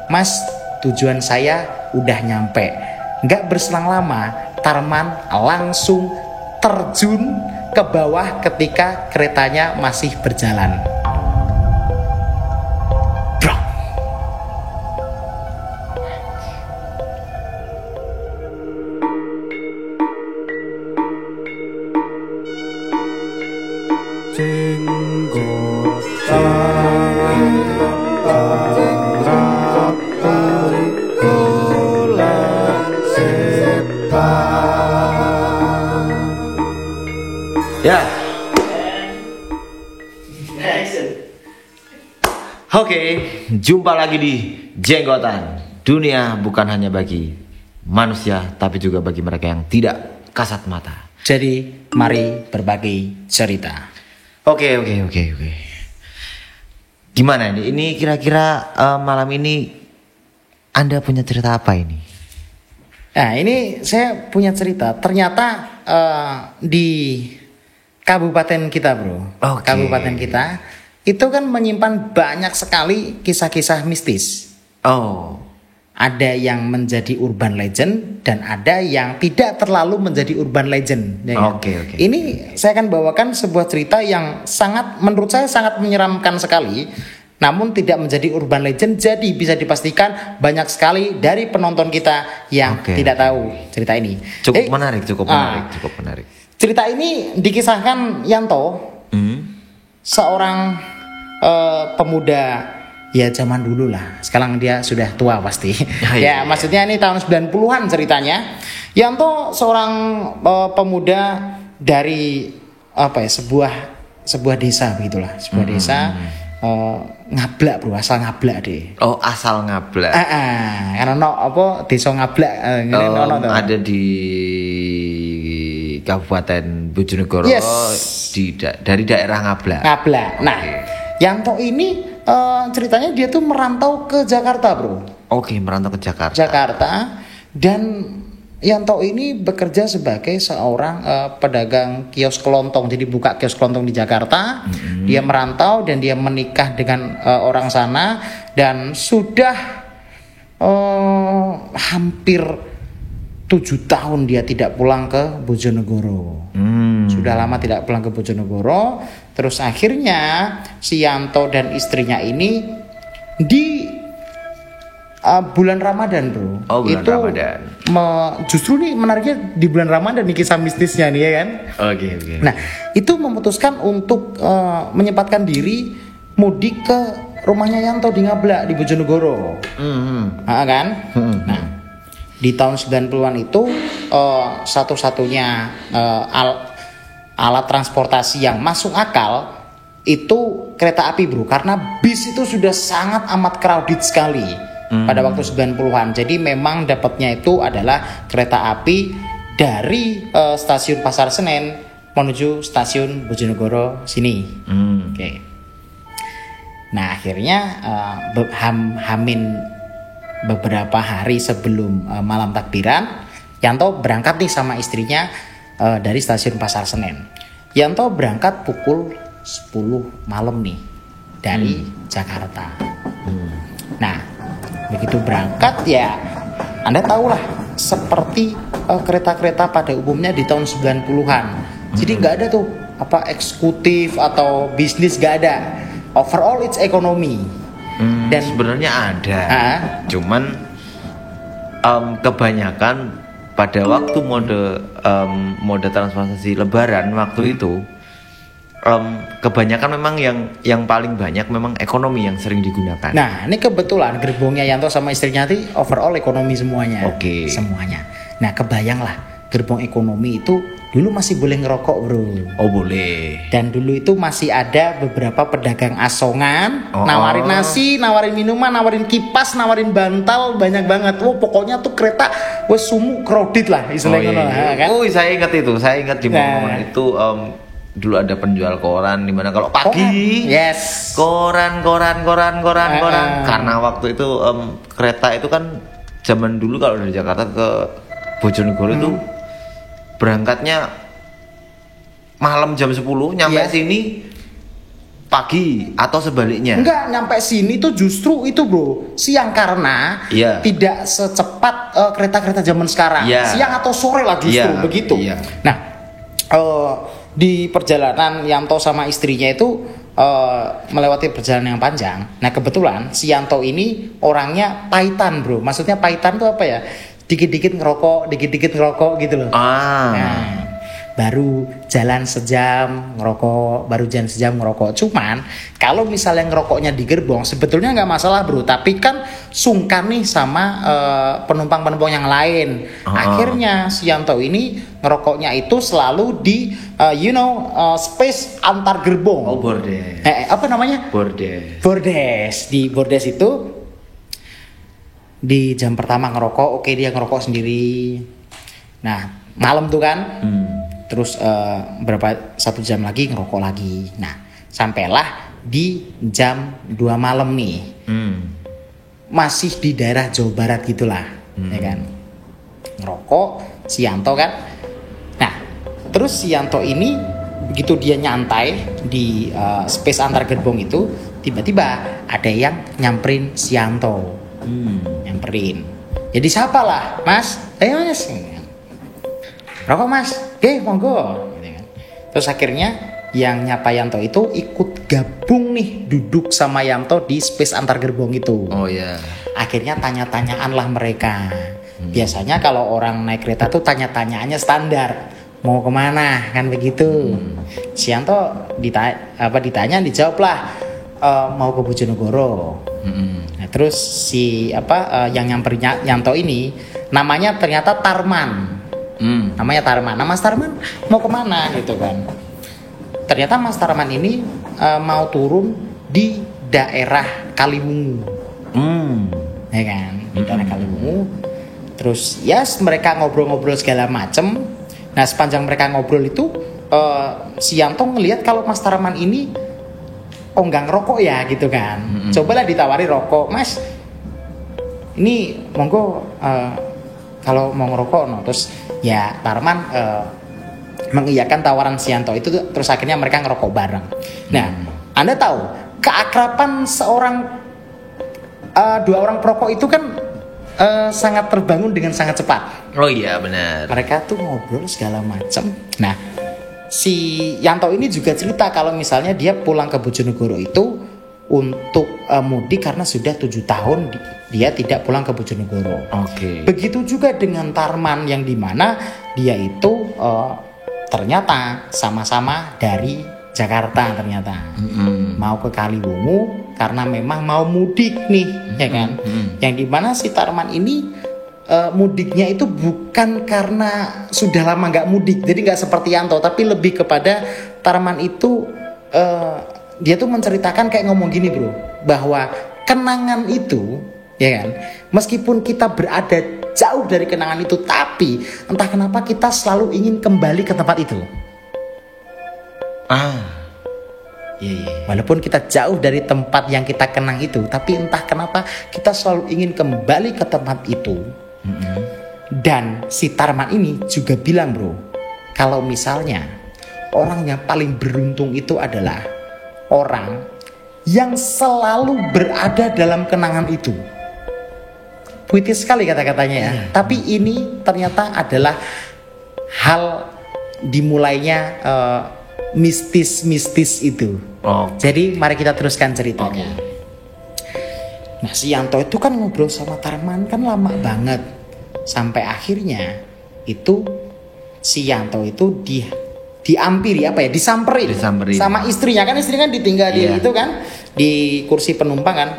Mas, tujuan saya udah nyampe. Nggak berselang lama, Tarman langsung terjun ke bawah ketika keretanya masih berjalan. Brok. Ya. Oke, jumpa lagi di Jenggotan. Dunia bukan hanya bagi manusia, tapi juga bagi mereka yang tidak kasat mata. Jadi, mari berbagi cerita. Oke. Gimana ini? Ini kira-kira malam ini Anda punya cerita apa ini? Nah, ini saya punya cerita. Ternyata di kabupaten kita, bro. Oke. Kabupaten kita itu kan menyimpan banyak sekali kisah-kisah mistis. Oh. Ada yang menjadi urban legend dan ada yang tidak terlalu menjadi urban legend. Ya kan? Oke. Ini saya akan bawakan sebuah cerita yang menurut saya sangat menyeramkan sekali, namun tidak menjadi urban legend. Jadi bisa dipastikan banyak sekali dari penonton kita yang tidak tahu cerita ini. Cukup menarik. Cerita ini dikisahkan Yanto, seorang pemuda. Ya zaman dulu lah. Sekarang dia sudah tua pasti. Ya maksudnya ini tahun 90-an ceritanya. Yanto seorang pemuda dari sebuah desa begitulah. Sebuah desa Ngablak, bro. Asal Ngablak deh. Oh, asal Ngablak. Karena desa Ngablak ada di Kabupaten Bojonegoro. Yes. Dari daerah Ngablak. Nah, Yanto ini ceritanya dia tuh merantau ke Jakarta, bro. Oke, merantau ke Jakarta. Dan Yanto ini bekerja sebagai seorang pedagang kios kelontong. Jadi buka kios kelontong di Jakarta. Dia merantau dan dia menikah dengan orang sana dan sudah hampir 7 tahun dia tidak pulang ke Bojonegoro. Sudah lama tidak pulang ke Bojonegoro. Terus akhirnya si Yanto dan istrinya ini di bulan Ramadan, bro. Oh, bulan itu Ramadan. Justru nih menariknya di bulan Ramadan nih kisah mistisnya nih, ya kan? Oke. Nah, itu memutuskan untuk menyempatkan diri mudik ke rumahnya Yanto di Ngablak di Bojonegoro. Kan? Nah, di tahun 90-an itu satu-satunya alat transportasi yang masuk akal itu kereta api, bro, karena bis itu sudah sangat amat crowded sekali pada waktu 90-an. Jadi memang dapatnya itu adalah kereta api dari stasiun Pasar Senen menuju stasiun Bojonegoro sini. Oke. Nah, akhirnya hamin beberapa hari sebelum malam takbiran, Yanto berangkat nih sama istrinya dari stasiun Pasar Senen. Yanto berangkat pukul 10 malam nih dari Jakarta. Nah, begitu berangkat ya Anda tahulah seperti kereta-kereta pada umumnya di tahun 90-an. Jadi nggak ada tuh eksekutif atau bisnis, nggak ada. Overall it's ekonomi. Dan sebenarnya ada. Cuman kebanyakan pada waktu mode transportasi Lebaran waktu itu kebanyakan memang yang paling banyak memang ekonomi yang sering digunakan. Nah, ini kebetulan gerbongnya Yanto sama istrinya nanti overall ekonomi semuanya. Oke. Semuanya. Nah, kebayanglah gerbong ekonomi itu dulu masih boleh ngerokok, bro. Oh, boleh. Dan dulu itu masih ada beberapa pedagang asongan, nawarin nasi, nawarin minuman, nawarin kipas, nawarin bantal, banyak banget. Pokoknya tuh kereta sumu crowded lah istilahnya. Kan? Saya ingat itu. Saya ingat di momen itu dulu ada penjual koran di mana kalau pagi koran. Karena waktu itu kereta itu kan zaman dulu kalau dari Jakarta ke Bojonegoro itu berangkatnya malam jam 10, nyampe sini pagi atau sebaliknya? Enggak, nyampe sini tuh justru itu bro, siang karena tidak secepat kereta-kereta zaman sekarang. Siang atau sore lah justru begitu. Nah, di perjalanan Yanto sama istrinya itu melewati perjalanan yang panjang. Nah kebetulan si Yanto ini orangnya paitan bro. Maksudnya paitan tuh apa ya? Dikit-dikit ngerokok gitu loh. Nah, baru jalan sejam ngerokok. Cuman kalau misalnya ngerokoknya di gerbong sebetulnya nggak masalah bro, tapi kan sungkan nih sama penumpang-penumpang yang lain. Akhirnya si Yanto ini ngerokoknya itu selalu di space antar gerbong. Bordes. Apa namanya? Bordes. Di bordes itu di jam pertama ngerokok, oke dia ngerokok sendiri. Nah malam tuh kan. Terus satu jam lagi ngerokok lagi. Nah sampailah di jam 2 malam nih. Masih di daerah Jawa Barat gitulah, ya kan. Ngerokok si Yanto kan. Nah terus si Yanto ini begitu dia nyantai di space antar gerbong itu, tiba-tiba ada yang nyamperin si Yanto. Nyamperin. Jadi siapa lah, Mas? Ayo Mas. Rokok Mas, monggo. Terus akhirnya yang nyapa Yanto itu ikut gabung nih, duduk sama Yanto di space antar gerbong itu. Akhirnya tanya-tanyaan lah mereka. Biasanya kalau orang naik kereta tuh tanya-tanyaannya standar, mau kemana kan begitu. Si Yanto ditanya dijawab lah, mau ke Bojonegoro. Nah, terus si yang nyamperin Yanto ini namanya ternyata Tarman. Namanya Tarman. Nah Mas Tarman mau kemana gitu kan? Ternyata Mas Tarman ini mau turun di daerah Kaliwungu. Ya kan? Di daerah Kaliwungu. Terus mereka ngobrol-ngobrol segala macem. Nah sepanjang mereka ngobrol itu si Yanto ngelihat kalau Mas Tarman ini nggak ngerokok ya gitu kan. Cobalah ditawari rokok, Mas. Ini monggo kalau mau ngerokok no. Terus ya Tarman mengiyakan tawaran si Yanto itu, terus akhirnya mereka ngerokok bareng. Nah Anda tahu keakraban dua orang perokok itu kan sangat terbangun dengan sangat cepat. Oh iya benar. Mereka tuh ngobrol segala macam. Nah si Yanto ini juga cerita kalau misalnya dia pulang ke Bojonegoro itu untuk mudik karena sudah 7 tahun dia tidak pulang ke Bojonegoro. Begitu juga dengan Tarman yang dimana dia itu ternyata sama-sama dari Jakarta ternyata. Mau ke Kaliwungu karena memang mau mudik nih, ya kan? Yang dimana si Tarman ini mudiknya itu bukan karena sudah lama nggak mudik, jadi nggak seperti Yanto, tapi lebih kepada Tarman itu dia tuh menceritakan kayak ngomong gini bro, bahwa kenangan itu, ya kan, meskipun kita berada jauh dari kenangan itu, tapi entah kenapa kita selalu ingin kembali ke tempat itu. Walaupun kita jauh dari tempat yang kita kenang itu, tapi entah kenapa kita selalu ingin kembali ke tempat itu. Dan si Tarman ini juga bilang bro, kalau misalnya orang yang paling beruntung itu adalah orang yang selalu berada dalam kenangan itu. Puitis sekali kata-katanya ya. Tapi ini ternyata adalah hal dimulainya mistis itu. Jadi mari kita teruskan ceritanya. Nah si Yanto itu kan ngobrol sama Tarman kan lama banget. Sampai akhirnya itu si Yanto itu disamperin sama istrinya kan, ditinggal di itu kan, di kursi penumpang kan.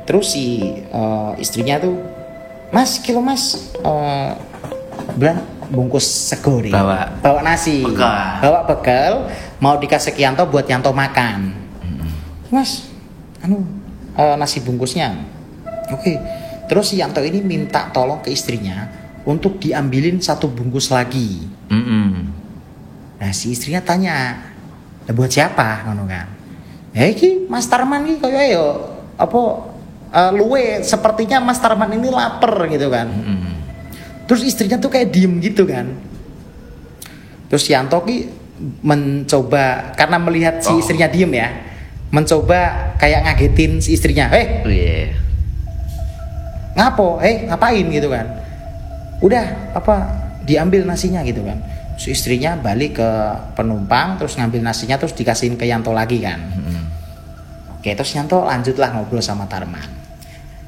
Terus si istrinya tuh, Mas bilang bungkus sego deh, bawa nasi, bawa bekal, mau dikasih ke Yanto buat Yanto makan. Mas, nasi bungkusnya. Oke. Terus si Yanto ini minta tolong ke istrinya untuk diambilin 1 bungkus lagi. Nah si istrinya tanya, buat siapa ngono kan? Ya iki Mas Tarman iki koyo yo luwe sepertinya Mas Tarman ini lapar gitu kan. Terus istrinya tuh kayak diem gitu kan. Terus Yanto ki mencoba karena melihat si istrinya diem ya, mencoba kayak ngagetin si istrinya, ngapo, ngapain gitu kan, udah apa diambil nasinya gitu kan. Si istrinya balik ke penumpang terus ngambil nasinya terus dikasihin ke Yanto lagi kan. Oke, terus Yanto lanjutlah ngobrol sama Tarman.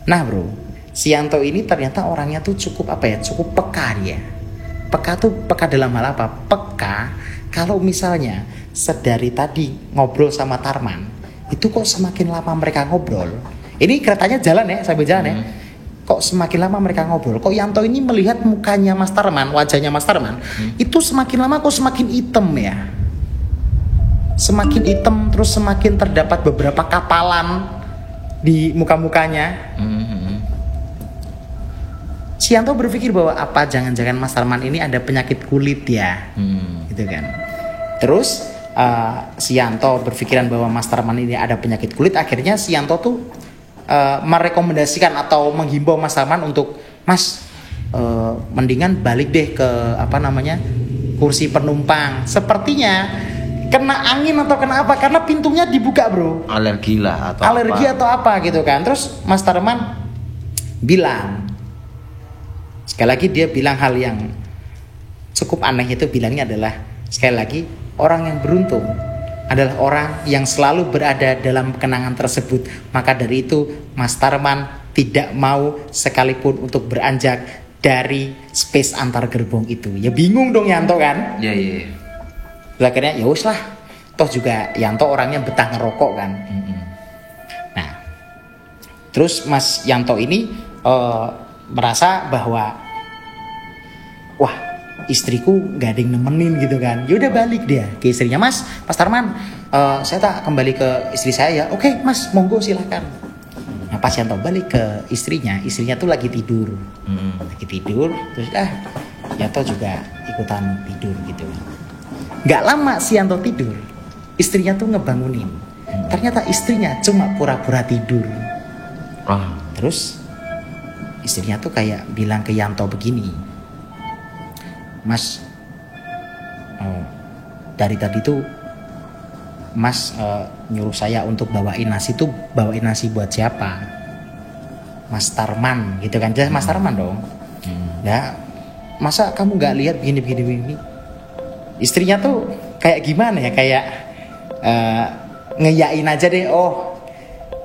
Nah bro, si Yanto ini ternyata orangnya tuh cukup cukup peka dia. Peka tuh peka dalam hal apa? Peka kalau misalnya sedari tadi ngobrol sama Tarman, itu kok semakin lama mereka ngobrol. Ini keretanya jalan ya, sambil jalan ya. Kok semakin lama mereka ngobrol, kok Yanto ini melihat mukanya Mas Tarman, wajahnya Mas Tarman, itu semakin lama kok semakin hitam ya. Semakin hitam, terus semakin terdapat beberapa kapalan di muka-mukanya. Si Yanto berpikir bahwa apa jangan-jangan Mas Tarman ini ada penyakit kulit ya, gitu kan. Terus si Yanto berpikiran bahwa Mas Tarman ini ada penyakit kulit. Akhirnya si Yanto tuh merekomendasikan atau menghimbau Mas Tarman untuk mendingan balik deh ke kursi penumpang. Sepertinya kena angin atau kena apa karena pintunya dibuka bro. Alergi atau apa gitu kan. Terus Mas Tarman bilang, sekali lagi dia bilang hal yang cukup aneh, itu bilangnya adalah sekali lagi orang yang beruntung adalah orang yang selalu berada dalam kenangan tersebut. Maka dari itu Mas Tarman tidak mau sekalipun untuk beranjak dari space antar gerbong itu. Ya bingung dong Yanto kan? Iya. Akhirnya ya wis lah, toh juga Yanto orangnya betah ngerokok kan. Nah, terus Mas Yanto ini merasa bahwa wah istriku gak ada yang nemenin gitu kan. Yaudah balik dia ke istrinya, Mas Tarman, saya tak kembali ke istri saya ya. Oke Mas, monggo silakan. Nah pas Yanto balik ke istrinya tuh lagi tidur. Terus Yanto juga ikutan tidur gitu. Gak lama si Yanto tidur, istrinya tuh ngebangunin. Ternyata istrinya cuma pura-pura tidur. Terus istrinya tuh kayak bilang ke Yanto begini, Mas, dari tadi tuh Mas nyuruh saya untuk bawain nasi buat siapa? Mas Tarman gitu kan, jelas Mas Tarman dong. Ya masa kamu gak lihat begini. Istrinya tuh kayak gimana ya, kayak ngeyain aja deh, oh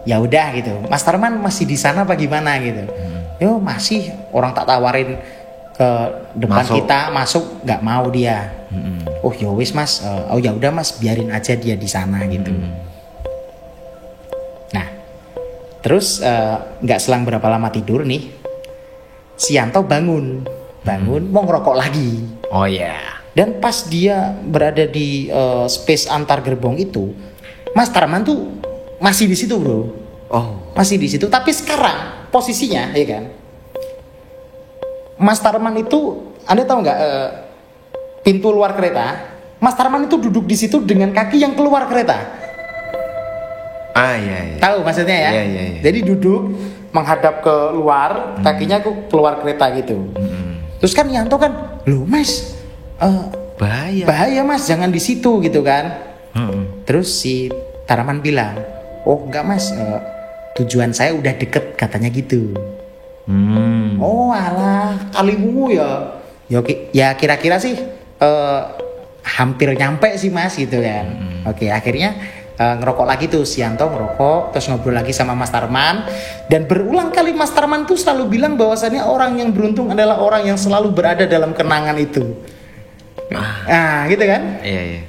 ya udah gitu. Mas Tarman masih di sana apa gimana gitu? Yo masih, orang tak tawarin ke depan kita masuk nggak mau dia. Oh ya wis Mas, oh ya udah Mas biarin aja dia di sana gitu. Nah terus nggak selang berapa lama tidur nih, si Yanto bangun mau ngerokok lagi. Oh ya. Dan pas dia berada di space antar gerbong itu, Mas Tarman tuh masih di situ bro. Masih di situ. Tapi sekarang posisinya, ya kan, Mas Tarman itu, Anda tahu nggak pintu luar kereta? Mas Tarman itu duduk di situ dengan kaki yang keluar kereta. Iya. Tahu maksudnya ya? Iya. Jadi duduk menghadap ke luar, kakinya keluar kereta gitu. Terus kan Yanto kan, loh Mas, bahaya Mas, jangan di situ gitu kan. Terus si Tarman bilang, oh enggak Mas, tujuan saya udah deket katanya gitu. Oh alah, kalimu ya kira-kira sih hampir nyampe sih Mas gitu kan. Oke, akhirnya ngerokok lagi tuh, si Yanto ngerokok terus ngobrol lagi sama Mas Tarman. Dan berulang kali Mas Tarman tuh selalu bilang bahwasannya orang yang beruntung adalah orang yang selalu berada dalam kenangan itu. Nah gitu kan. Iya.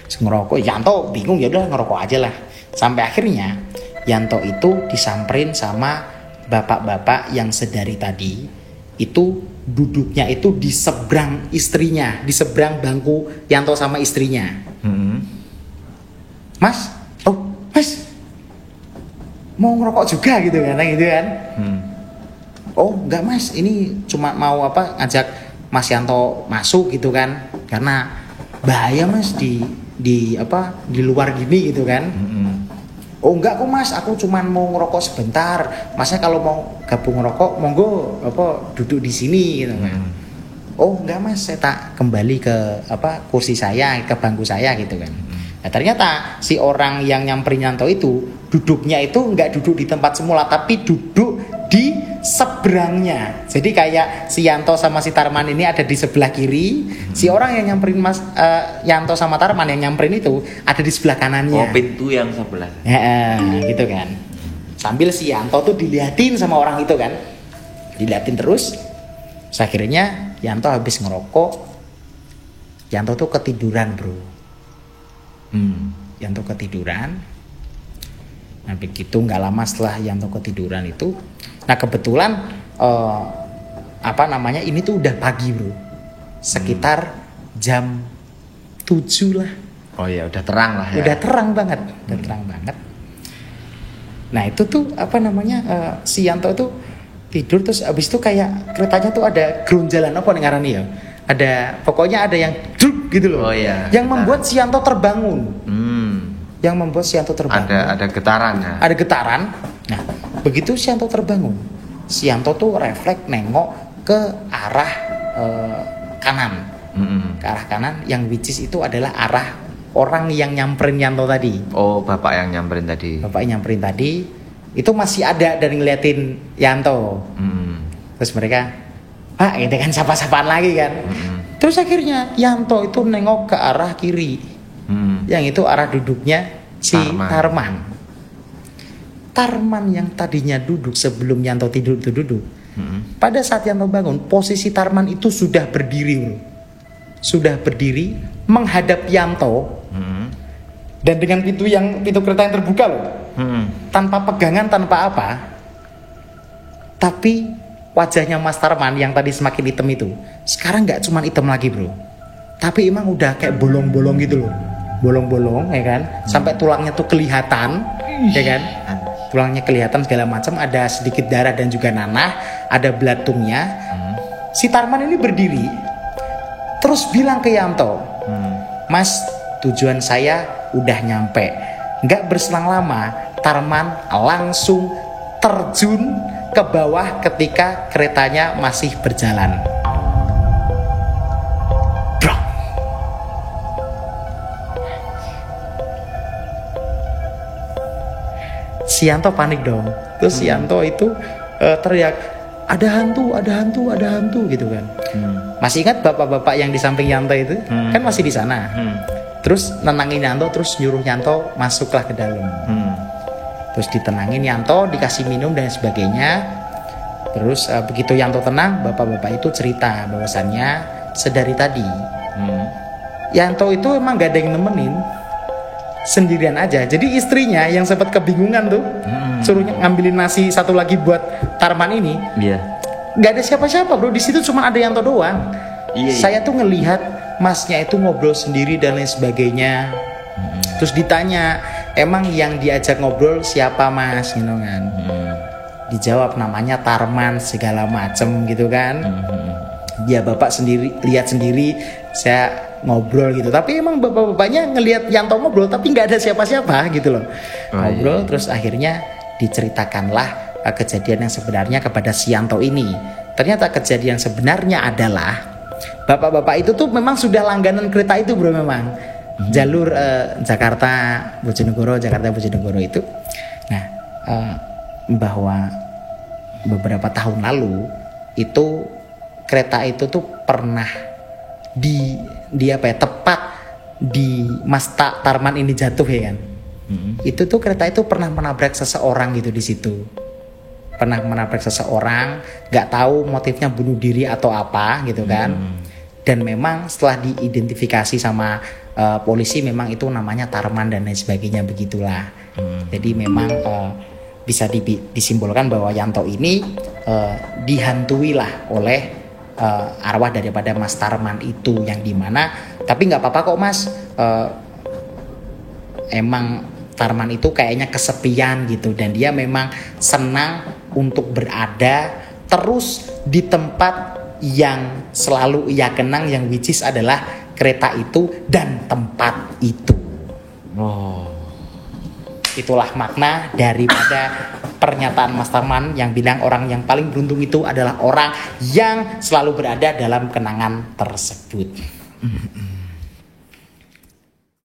Terus ngerokok, Yanto bingung, ya udah ngerokok aja lah. Sampai akhirnya Yanto itu disamperin sama bapak-bapak yang sedari tadi itu duduknya itu di seberang istrinya, di seberang bangku Yanto sama istrinya. Mas, mau ngerokok juga gitu kan, Oh enggak Mas, ini cuma mau ngajak Mas Yanto masuk gitu kan, karena bahaya Mas di luar gini gitu kan. Oh enggak kok Mas, aku cuma mau ngerokok sebentar. Masnya kalau mau gabung ngerokok, monggo duduk di sini gitu kan. oh enggak mas, saya tak kembali ke kursi saya, ke bangku saya gitu kan. Nah ternyata si orang yang nyamperin Yanto itu duduknya itu nggak duduk di tempat semula, tapi duduk di seberangnya. Jadi kayak si Yanto sama si Tarman ini ada di sebelah kiri, si orang yang nyamperin mas Yanto sama Tarman yang nyamperin itu ada di sebelah kanannya. Oh, pintu yang sebelah. Ya, gitu kan. Sambil si Yanto tuh diliatin sama orang itu kan, diliatin terus. Akhirnya Yanto habis ngerokok, Yanto tuh ketiduran bro. Yanto ketiduran. Nah begitu nggak lama setelah Yanto ketiduran itu, nah kebetulan ini tuh udah pagi bro, sekitar jam 7 lah. Oh ya udah terang lah ya. Udah terang banget, udah terang banget. Nah itu tuh si Yanto tuh tidur, terus abis itu kayak keretanya tuh ada gerunjalan apa nih ngarani ya. Pokoknya ada yang druk gitu loh. Oh iya. Yang membuat si Yanto terbangun. Yang membuat si Yanto terbangun. Ada getaran ya. Ada getaran. Nah, begitu si Yanto terbangun, si Yanto tuh refleks nengok ke arah kanan. Ke arah kanan yang which is itu adalah arah orang yang nyamperin Yanto tadi. Oh, bapak yang nyamperin tadi. Bapak yang nyamperin tadi itu masih ada dan ngeliatin Yanto. Terus mereka, Pak, itu kan sapa-sapaan lagi kan. Terus akhirnya Yanto itu nengok ke arah kiri. Yang itu arah duduknya si Tarman. Tarman yang tadinya duduk sebelum Yanto tidur itu duduk. Pada saat Yanto bangun, posisi Tarman itu sudah berdiri bro. Sudah berdiri menghadap Yanto. Dan dengan pintu kereta yang terbuka loh. Tanpa pegangan, tanpa apa. Tapi wajahnya Mas Tarman yang tadi semakin hitam itu sekarang nggak cuma hitam lagi bro, tapi emang udah kayak bolong-bolong gitu loh, bolong-bolong ya kan, sampai tulangnya tuh kelihatan ya kan, tulangnya kelihatan segala macam, ada sedikit darah dan juga nanah, ada belatungnya. Si Tarman ini berdiri terus bilang ke Yanto, Mas, tujuan saya udah nyampe. Nggak berselang lama Tarman langsung terjun ke bawah ketika keretanya masih berjalan. Bro. Si Yanto panik dong. Terus si Yanto itu teriak, ada hantu gitu kan. Masih ingat bapak-bapak yang di samping Yanto itu? Kan masih di sana. Terus nenangin Yanto, terus nyuruh Yanto masuklah ke dalam. Terus ditenangin Yanto, dikasih minum dan sebagainya. Terus begitu Yanto tenang, bapak-bapak itu cerita bahwasannya sedari tadi Yanto itu emang gak ada yang nemenin, sendirian aja. Jadi istrinya yang sempat kebingungan tuh, suruh ngambilin nasi satu lagi buat Tarman ini. Gak ada siapa-siapa bro, di situ cuma ada Yanto doang. Saya tuh ngelihat masnya itu ngobrol sendiri dan lain sebagainya. Terus ditanya, emang yang diajak ngobrol siapa mas, gitu kan? Dijawab namanya Tarman segala macem gitu kan. Dia bapak sendiri lihat sendiri saya ngobrol gitu. Tapi emang bapak-bapaknya ngelihat Yanto ngobrol tapi nggak ada siapa-siapa gitu loh. Ngobrol terus akhirnya diceritakanlah kejadian yang sebenarnya kepada si Yanto ini. Ternyata kejadian sebenarnya adalah bapak-bapak itu tuh memang sudah langganan kereta itu bro, memang jalur Jakarta Bojonegoro itu. Nah, bahwa beberapa tahun lalu itu kereta itu tuh pernah tepat di Mas Tarman ini jatuh ya kan. Itu tuh kereta itu pernah menabrak seseorang gitu di situ. Pernah menabrak seseorang, nggak tahu motifnya bunuh diri atau apa gitu kan. Dan memang setelah diidentifikasi sama polisi memang itu namanya Tarman dan lain sebagainya begitulah. Jadi memang bisa disimbolkan bahwa Yanto ini dihantui lah oleh arwah daripada Mas Tarman itu, yang dimana tapi nggak apa-apa kok mas, emang Tarman itu kayaknya kesepian gitu dan dia memang senang untuk berada terus di tempat yang selalu ia kenang, yang which is adalah kereta itu dan tempat itu. Itulah makna daripada pernyataan Mas Tarman yang bilang orang yang paling beruntung itu adalah orang yang selalu berada dalam kenangan tersebut.